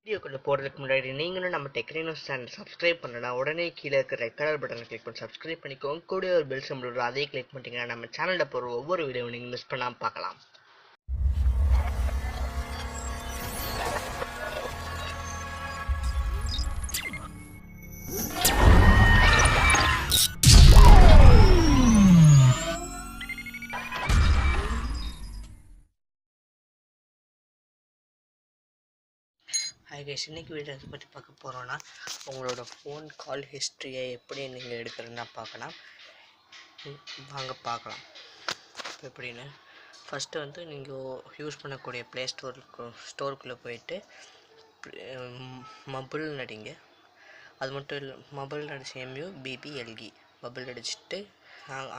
வீடியோக்குள்ள போகிறதுக்கு முன்னாடி நீங்களும் நம்ம டெக்னினோஸ் சேனல் சப்ஸ்கிரைப் பண்ணனா உடனே கீழே இருக்கிற ரெட் கலர் பட்டனை கிளிக் பண்ணி சப்ஸ்கிரைப் பண்ணிக்கோங்க. கூட ஒரு பெல் சிம்பிள் வரும், அதையும் கிளிக் பண்ணிட்டீங்கன்னா நம்ம சேனலில் போகிற ஒவ்வொரு வீடியோவும் நீங்கள் மிஸ் பண்ணாமல் பார்க்கலாம். ஹாய் கைஸ், இன்னைக்கு வீடியோ எதை பற்றி பார்க்க போகிறோன்னா உங்களோட ஃபோன் கால் ஹிஸ்ட்ரியை எப்படி நீங்கள் எடுக்கிறதுனா பார்க்கலாம். வாங்க பார்க்கலாம் எப்படின்னு. ஃபஸ்ட்டு வந்து நீங்கள் யூஸ் பண்ணக்கூடிய ப்ளே ஸ்டோருக்குள்ளே போயிட்டு மொபைல் அடிங்க. அது மட்டும் இல்லை, மொபைல் அடிச்சு MUBBLE மொபைல் அடிச்சுட்டு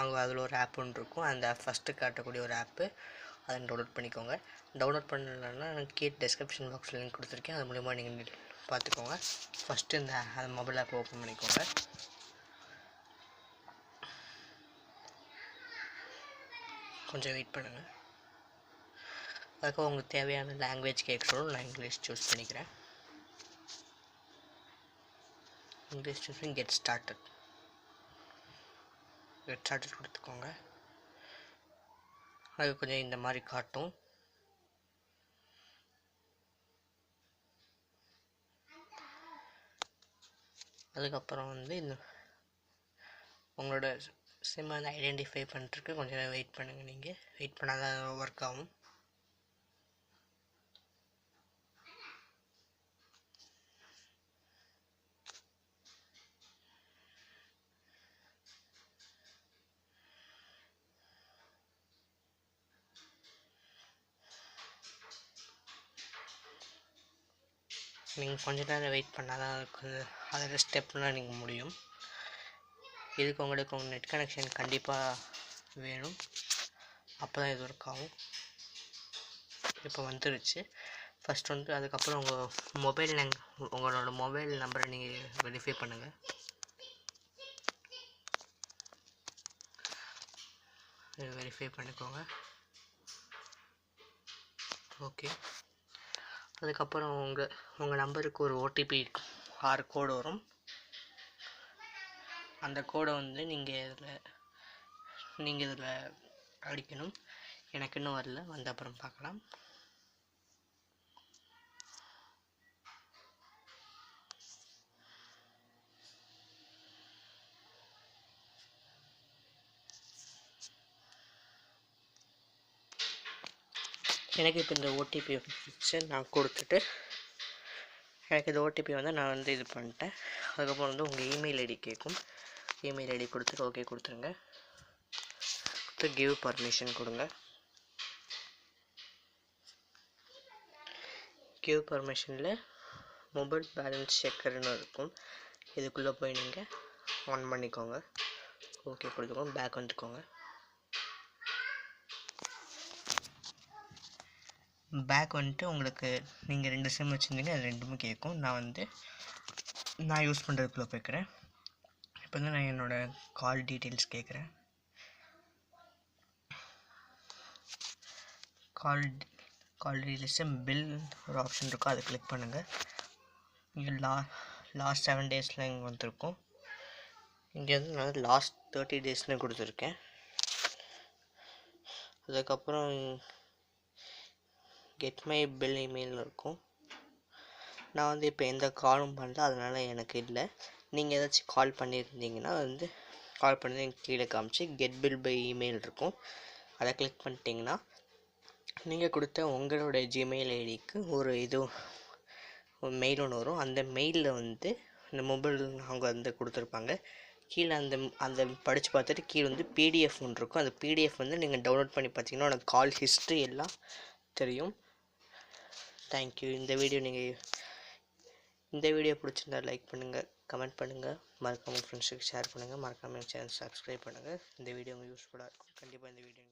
அங்கே அதில் ஒரு ஆப் ஒன்று இருக்கும். அந்த ஆப் ஃபஸ்ட்டு காட்டக்கூடிய ஒரு ஆப்பு, அதை டவுன்லோட் பண்ணிக்கோங்க. டவுன்லோட் பண்ணலன்னா கீழே டிஸ்கிரிப்ஷன் பாக்ஸில் லிங்க் கொடுத்துருக்கேன், அது மூலிமா நீங்கள் பார்த்துக்கோங்க. ஃபஸ்ட்டு அந்த மொபைல் ஆப் ஓப்பன் பண்ணிக்கோங்க. கொஞ்சம் வெயிட் பண்ணுங்கள். அதுக்கு உங்களுக்கு தேவையான லாங்குவேஜ் கேட்குறோம். நான் இங்கிலீஷ் சூஸ் பண்ணிக்கிறேன். இங்கிலீஷ் சூஸ் பண்ணி கெட் ஸ்டார்டட் கொடுத்துக்கோங்க. அது கொஞ்சம் இந்த மாதிரி காட்டும். அதுக்கப்புறம் வந்து இந்த உங்களோட சிம் வந்து ஐடென்டிஃபை பண்ணிட்டுருக்கு. கொஞ்சம் நேரம் வெயிட் பண்ணுங்கள். நீங்கள் வெயிட் பண்ணால் தான் ஒர்க் ஆகும். நீங்கள் கொஞ்ச நேரம் வெயிட் பண்ணால் தான் அதில் ஸ்டெப்லாம் நீங்கள் முடியும். இதுக்கு உங்களுக்கு உங்கள் நெட் கனெக்ஷன் கண்டிப்பாக வேணும், அப்போ தான் இது ஒர்க் ஆகும். இப்போ வந்துருச்சு. ஃபஸ்ட் வந்து அதுக்கப்புறம் உங்களோட மொபைல் நம்பரை நீங்கள் வெரிஃபை பண்ணுங்கள். வெரிஃபை பண்ணிக்கோங்க. ஓகே. அதுக்கப்புறம் உங்கள் நம்பருக்கு ஒரு OTP 6 கோடு வரும். அந்த கோடை வந்து நீங்கள் இதில் அடிக்கணும். எனக்கு இன்னும் வரல, வந்த அப்புறம் பார்க்கலாம். எனக்கு இப்போ இந்த OTP வச்சு நான் கொடுத்துட்டு, எனக்கு இந்த OTP வந்து நான் வந்து இது பண்ணிட்டேன். அதுக்கப்புறம் வந்து உங்கள் இமெயில் ஐடி கேட்கும். இமெயில் ஐடி கொடுத்துட்டு ஓகே கொடுத்துருங்க. கிவ் பர்மிஷன் கொடுங்க. கிவ் பர்மிஷனில் மொபைல் பேலன்ஸ் செக்கர்னு இருக்கும். இதுக்குள்ளே போய் நீங்கள் ஆன் பண்ணிக்கோங்க. ஓகே கொடுத்துக்கோங்க. பேக் வந்துக்கோங்க. பேக் வந்துட்டு உங்களுக்கு நீங்கள் 2 சிம் வச்சுருந்தீங்க, அது ரெண்டுமே கேட்கும். நான் யூஸ் பண்ணுறதுக்குள்ளே போய்க்கிறேன். இப்போ வந்து நான் என்னோடய கால் டீட்டெயில்ஸ் கேட்குறேன். கால் டீட்டெயில்ஸு பில் ஒரு ஆப்ஷன் இருக்கும், அதை கிளிக் பண்ணுங்கள். இங்கே லாஸ்ட் 7 டேஸில் இங்கே வந்திருக்கும். இங்கே வந்து நான் லாஸ்ட் 30 டேஸ்னு கொடுத்துருக்கேன். அதுக்கப்புறம் கெட் மை பில் இமெயில் இருக்கும். நான் வந்து இப்போ எந்த காலும் பண்ணல, அதனால் எனக்கு இல்லை. நீங்கள் ஏதாச்சும் கால் பண்ணியிருந்தீங்கன்னா வந்து கால் பண்ணி கீழே காமிச்சு கெட் பில் பை இமெயில் இருக்கும். அதை கிளிக் பண்ணிட்டீங்கன்னா நீங்கள் கொடுத்த உங்களோட ஜிமெயில் ஐடிக்கு ஒரு மெயில் ஒன்று வரும். அந்த மெயிலில் வந்து இந்த மொபைல் அவங்க வந்து கொடுத்துருப்பாங்க. கீழே அந்த படித்து பார்த்துட்டு கீழே வந்து PDF ஒன்று இருக்கும். அந்த PDF வந்து நீங்கள் டவுன்லோட் பண்ணி பார்த்தீங்கன்னா உனக்கு கால் ஹிஸ்ட்ரி எல்லாம் தெரியும். தேங்க்யூ. இந்த வீடியோ பிடிச்சிருந்தா லைக் பண்ணுங்கள், கமெண்ட் பண்ணுங்கள், மறக்காமல் ஃப்ரெண்ட்ஸுக்கு ஷேர் பண்ணுங்கள், மறக்காமல் சேனல் சப்ஸ்கிரைப் பண்ணுங்கள். இந்த வீடியோ உங்களுக்கு யூஸ்ஃபுல்லாக இருக்கும். கண்டிப்பாக இந்த வீடியோ